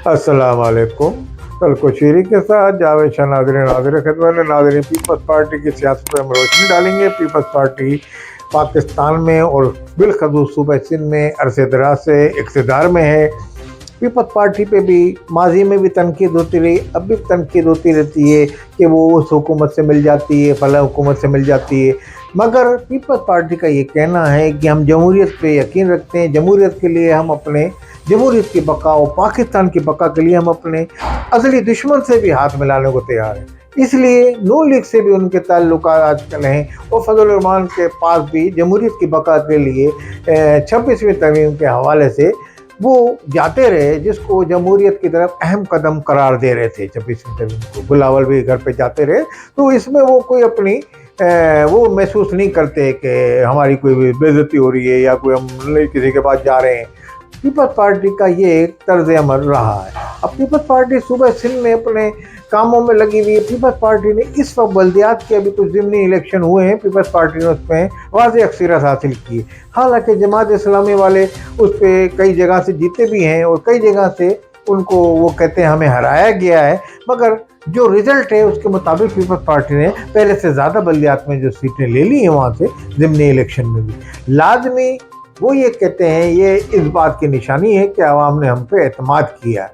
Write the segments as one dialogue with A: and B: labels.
A: अस्सलाम वालेकुम। कल कोशीरी के साथ जावेद शाह नाज़रीन खिदमत नाज़रीन पीपल्स पार्टी की सियासत पर हम रोशनी डालेंगे। पीपल्स पार्टी पाकिस्तान में और बिलखसूस सूबा सिंध में अरसे दराज से इक़्तिदार में है। पीपल्स पार्टी पे भी माजी में भी तनकीद होती रही, अब भी तनकीद होती रहती है कि वो उस हुकूमत से मिल जाती है, फला हुकूमत से मिल जाती है। मगर पीपल्स पार्टी का ये कहना है कि हम जमहूरियत पे यकीन रखते हैं, जमहूरियत के लिए हम अपने जमहूरियत की बका और पाकिस्तान की बका के लिए हम अपने असली दुश्मन से भी हाथ मिलाने को तैयार हैं। इसलिए नून लीग से भी उनके ताल्लुकात आजकल हैं और फजल रहमान के पास भी जमहूरियत की बका के लिए 26वीं तरमीम के हवाले से वो जाते रहे, जिसको जमहूरियत की तरफ अहम कदम करार दे रहे थे। 26वीं तरमीम को बिलावल भी घर पे जाते रहे, तो इसमें वो कोई अपनी वो महसूस नहीं करते कि हमारी कोई बेइज्जती हो रही है या कोई हम किसी के पास जा रहे हैं। पीपल्स पार्टी का ये एक तर्ज अमल रहा है। अब पीपल्स पार्टी सूबे सिंध में अपने कामों में लगी हुई है। पीपल्स पार्टी ने इस वक्त बल्दियात के अभी कुछ ज़िमनी इलेक्शन हुए हैं, पीपल्स पार्टी ने उसमें वाज़ेह अक्सरियत हासिल की। हालांकि जमात इस्लामी वाले उस पर कई जगह से जीते भी हैं और कई जगह से उनको वो कहते हैं हमें हराया गया है, मगर जो रिज़ल्ट है उसके मुताबिक पीपल्स पार्टी ने पहले से ज़्यादा बल्दियात में जो सीटें ले ली हैं वहाँ से ज़िमनी इलेक्शन में भी। लाजमी वो ये कहते हैं ये इस बात की निशानी है कि आवाम ने हम पे एतमाद किया है।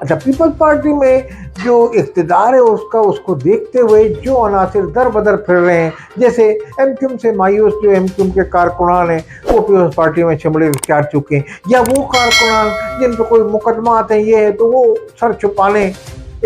A: अच्छा, पीपल्स पार्टी में जो इक़्तिदार है उसको देखते हुए जो अनासिर दर बदर फिर रहे हैं, जैसे एमक्यूएम से मायूस जो एमक्यूएम के कारकुनान हैं वो पीपल्स पार्टी में चमड़े उतार चुके हैं, या वो कारकुनान जिन पर कोई मुकदमा आते हैं ये है तो वो सर छुपाने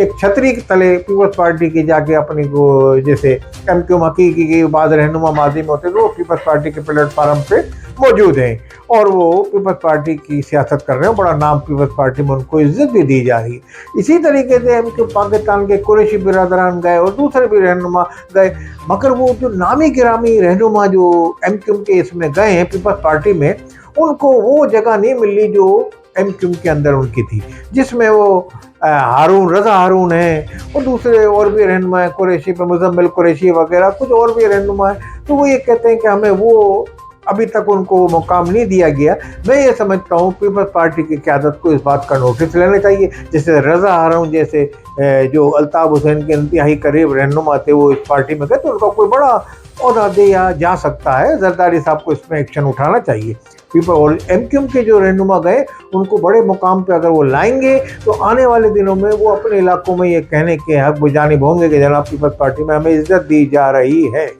A: एक छतरी के तले पीपल्स पार्टी की जाके अपनी को, जैसे एमक्यूएम हकीकी की बाद रहनुमा माजी में होते तो वो पीपल्स पार्टी के प्लेटफार्म पे मौजूद हैं और वो पीपल्स पार्टी की सियासत कर रहे हैं। बड़ा नाम पीपल्स पार्टी में उनको इज्जत भी दी जा रही है। इसी तरीके से एमक्यूएम पाकिस्तान के कुरैशी बिरादरान गए और दूसरे भी रहनुमा गए, मगर वो जो नामी गिरामी रहनुमा जो एमक्यूएम के इसमें गए हैं पीपल्स पार्टी में, उनको वो जगह नहीं मिली जो एमक्यूएम के अंदर उनकी थी, जिसमें वो रज़ा हारून है और दूसरे और भी रहनुमा है, कुरैशी पे मुज़म्मिल कुरैशी वगैरह कुछ और भी रहनुमा है। तो वो ये कहते हैं कि हमें वो अभी तक उनको मुकाम नहीं दिया गया। मैं ये समझता हूँ पीपल्स पार्टी की क़यादत को इस बात का नोटिस लेना चाहिए। जैसे रज़ा हारून जैसे जो अल्ताफ़ हुसैन के इंतहाई करीब रहनुमा थे वो इस पार्टी में गए, तो उनका कोई बड़ा ओहदा दिया जा सकता है। जरदारी साहब को इसमें एक्शन उठाना चाहिए। पीपल और एमक्यूएम के जो रहनुमा गए उनको बड़े मुकाम पे अगर वो लाएंगे तो आने वाले दिनों में वो अपने इलाकों में ये कहने के हक बजानिब होंगे कि जनाब पीपल्स पार्टी में हमें इज्जत दी जा रही है।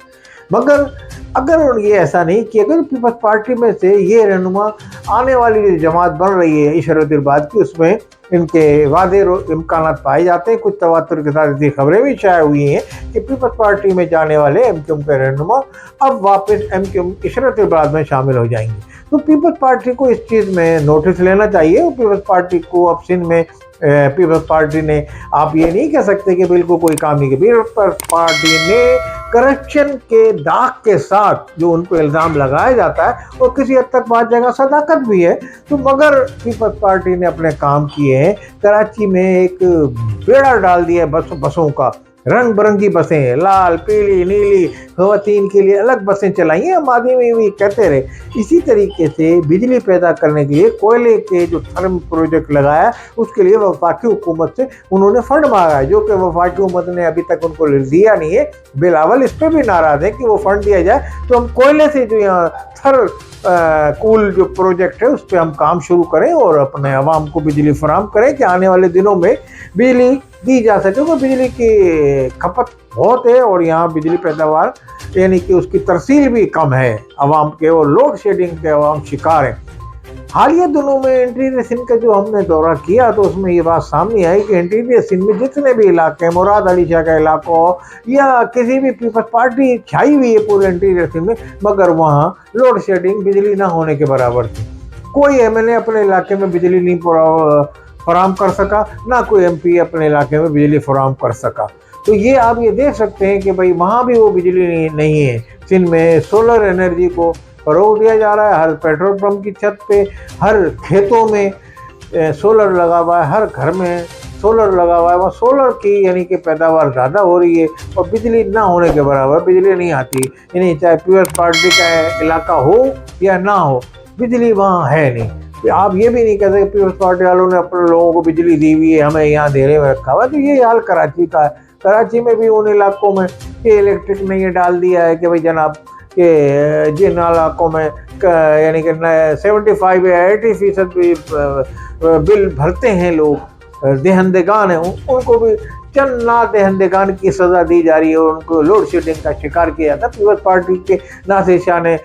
A: मगर अगर ये ऐसा नहीं कि अगर पीपल्स पार्टी में से ये रहनुमा आने वाली जो जमात बन रही है इशरतुलबाद की, उसमें इनके वादे इम्कानात पाए जाते हैं। कुछ तवातुर के साथ ऐसी खबरें भी शाये हुई हैं कि पीपल्स पार्टी में जाने वाले एमक्यूएम के रहनुमा अब वापस एमक्यूएम इशरतुलबाद में शामिल हो जाएंगे। तो पीपल्स पार्टी को इस चीज़ में नोटिस लेना चाहिए। और पीपल्स पार्टी को अब सिंध में पीपल्स पार्टी ने, आप ये नहीं कह सकते कि बिल्कुल कोई काम नहीं किया। पीपल्स पार्टी ने करप्शन के दाग के साथ जो उन पर इल्ज़ाम लगाया जाता है और किसी हद तक बात जगह सदाकत भी है, तो मगर पीपल्स पार्टी ने अपने काम किए हैं। कराची में एक बेड़ा डाल दिया बसों का, रंग बिरंगी बसें, लाल पीली नीली, ख़वातीन के लिए अलग बसें चलाई हैं। मादी में भी कहते रहे। इसी तरीके से बिजली पैदा करने के लिए कोयले के जो थर्म प्रोजेक्ट लगाया उसके लिए वफाकी हुकूमत से उन्होंने फंड मांगा है, जो कि वफाकी हुकूमत ने अभी तक उनको दिया नहीं है। बिलावल इस पर भी नाराज़ है कि वो फंड दिया जाए तो हम कोयले से जो यहाँ थर कूल जो प्रोजेक्ट है उस पर हम काम शुरू करें और अपने आवाम को बिजली फराहम करें कि आने वाले दिनों में बिजली दी जा सके। तो बिजली की खपत बहुत है और यहाँ बिजली पैदावार यानी कि उसकी तरसील भी कम है आवाम के, और लोड शेडिंग के आवाम शिकार है। हालिया दिनों में इंटीरियर सिंध का जो हमने दौरा किया तो उसमें ये बात सामने आई कि इंटीरियर सिंध में जितने भी इलाके, मुराद अली शाह का इलाका हो या किसी भी पीपल्स पार्टी छाई हुई है पूरे इंटीरियर सिंध में, मगर वहाँ लोड शेडिंग बिजली ना होने के बराबर थी। कोई एमएलए अपने इलाके में बिजली नहीं फराहम कर सका, ना कोई एमपी अपने इलाके में बिजली फराहम कर सका। तो ये आप ये देख सकते हैं कि भाई वहाँ भी वो बिजली नहीं है। सिंध में सोलर एनर्जी को फरोग दिया जा रहा है। हर पेट्रोल पंप की छत पे, हर खेतों में सोलर लगा हुआ है, हर घर में सोलर लगा हुआ है। वहाँ सोलर की यानी कि पैदावार ज़्यादा हो रही है और बिजली ना होने के बराबर बिजली नहीं आती। यानी चाहे पीपल्स पार्टी का इलाका हो या ना हो, बिजली वहाँ है नहीं। आप ये भी नहीं कह सकते पीपल्स पार्टी वालों ने अपने लोगों को बिजली दी हुई है, हमें यहाँ अंधेरे में रखा हुआ है। तो ये हाल कराची का है। कराची में भी उन इलाकों में ये इलेक्ट्रिक ने ये डाल दिया है कि भाई जनाब कि जिन इलाकों में यानी कि 75 या 80% भी बिल भरते हैं लोग, देहंदेगान हैं, उनको भी चंद ना देहंदेगान की सज़ा दी जा रही है। उनको लोड शेडिंग का शिकार किया था पीपल्स पार्टी के नासिर शाह ने,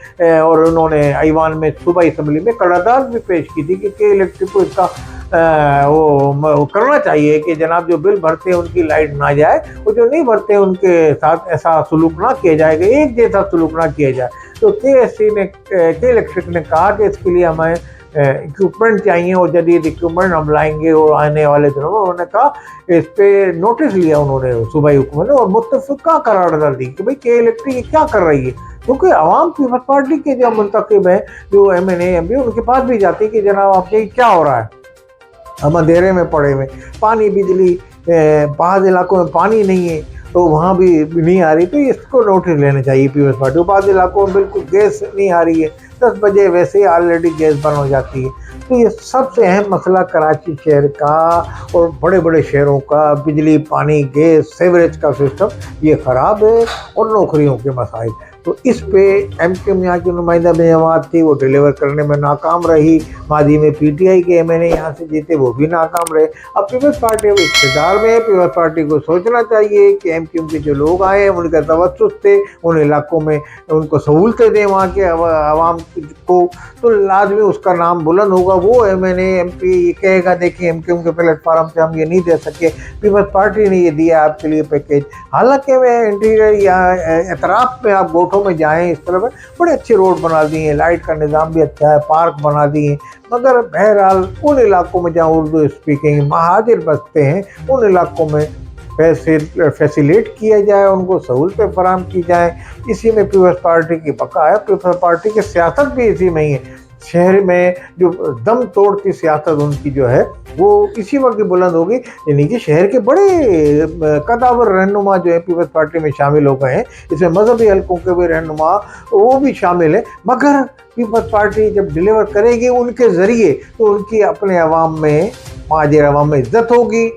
A: और उन्होंने ऐवान में सूबाई असम्बली में करारदाद भी पेश की थी कि इलेक्ट्रिक को इसका वो करना चाहिए कि जनाब जो बिल भरते हैं उनकी लाइट ना जाए, और जो नहीं भरते हैं उनके साथ ऐसा सलूक ना किया जाएगा, एक जैसा सलूक ना किया जाए। तो के इलेक्ट्रिक ने कहा कि इसके लिए हमें इक्विपमेंट चाहिए और जदीद इक्विपमेंट हम लाएंगे और आने वाले दिनों में। उन्होंने कहा इस पे नोटिस लिया उन्होंने सूबाई हुकूमत ने और मुत्तफ़िका करारदाद दी कि भाई के इलेक्ट्रिक क्या कर रही है, क्योंकि आवाम पीपल्स पार्टी के जो मुंतखब हैं, जो MNA MP, उनके पास भी जाती है कि जनाब आपके क्या हो रहा है, हम अंधेरे में पड़े हुए, पानी बिजली बाज़ इलाकों में पानी नहीं है तो वहाँ भी नहीं आ रही, तो इसको नोटिस लेना चाहिए पीपल्स पार्टी को। बाज़ इलाकों में बिल्कुल गैस नहीं आ रही है, 10 बजे वैसे ही ऑलरेडी गैस बंद हो जाती है। तो ये सबसे अहम मसला कराची शहर का और बड़े बड़े शहरों का बिजली, पानी, गैस, सीवरेज का सिस्टम ये ख़राब है, और नौकरियों के मसाइल। तो इस पे MQM यहाँ की नुमाइंदा जमात थी, वो डिलीवर करने में नाकाम रही। माजी में PTI के MNA यहाँ से जीते, वो भी नाकाम रहे। अब पीपल्स पार्टी अब इक़्तिदार में है, पीपल्स पार्टी को सोचना चाहिए कि MQM के जो लोग आए हैं उनका तवज्जुह थे, उन इलाकों में उनको सहूलतें दें वहाँ के आवाम को, तो लाजमी उसका नाम बुलंद होगा। वो MNA MP ये कहेगा देखिए MQM के प्लेटफार्म से हम ये नहीं दे सके, पीपल्स पार्टी ने ये दिया आपके लिए पैकेज। हालांकि मैं इंटीरियर या एतराफ़ में आप गोठों में जाएं, इस तरह में बड़े अच्छे रोड बना दिए हैं, लाइट का निज़ाम भी अच्छा है, पार्क बना दिए हैं, मगर बहरहाल उन इलाकों में जहाँ उर्दू स्पीकिंग महाजिर बसते हैं, उन इलाकों में फैसिलेट किया जाए, उनको सहूलतें फराहम की जाए। इसी में पीपल्स पार्टी की बका है। पीपल्स पार्टी की सियासत भी इसी में ही है। शहर में जो दम तोड़ती सियासत उनकी जो है वो इसी वक्त बुलंद होगी, यानी कि शहर के बड़े कदावर रहनुमा जो है पीपल्स पार्टी में शामिल हो गए हैं। इसमें मजहबी हलकों के भी रहनुमा वो भी शामिल है, मगर पीपल्स पार्टी जब डिलीवर करेगी उनके ज़रिए तो उनकी अपने अवाम में, माजिर अवाम में इज्जत होगी।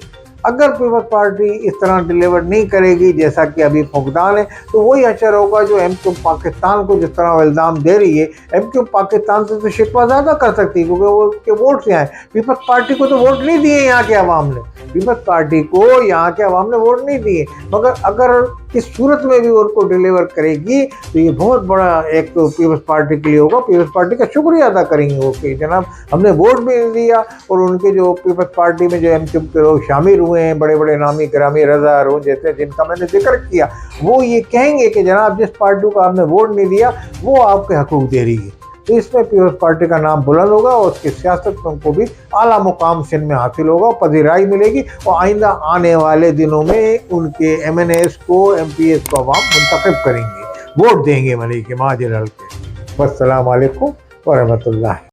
A: अगर पीपल्स पार्टी इस तरह डिलीवर नहीं करेगी जैसा कि अभी फुकदान है, तो वही असर होगा जो MQM पाकिस्तान को जिस तरह वो इल्ज़ाम दे रही है। MQM पाकिस्तान से तो शिकवा ज़्यादा कर सकती है क्योंकि वो उसके वोट से आए। पीपल्स पार्टी को तो वोट नहीं दिए यहाँ के अवाम ने, पीपल्स पार्टी को यहाँ के अवाम ने वोट नहीं दिए, मगर अगर इस सूरत में भी उनको डिलीवर करेगी तो ये बहुत बड़ा एक तो पीपल्स पार्टी के लिए होगा। पीपल्स पार्टी का शुक्रिया अदा करेंगे वो कि जनाब हमने वोट भी दिया, और उनके जो पीपल्स पार्टी में जो MQM के लोग शामिल हुए हैं, बड़े बड़े नामी ग्रामी रज़ा अरून जैसे जिनका मैंने जिक्र किया, वो ये कहेंगे कि जनाब जिस पार्टी को आपने वोट नहीं दिया वो आपके हकूक़ दे रही है। तो इसमें पीपल्स पार्टी का नाम बुलंद होगा और उसकी सियासत को भी आला मुकाम सिंध में हासिल होगा, पजीराई मिलेगी, और आइंदा आने वाले दिनों में उनके MNAs को, MPs को अवाम मुंतखब करेंगे, वोट देंगे मलिक माजिर हल्के। वस्सलाम अलैकुम व रहमतुल्लाह।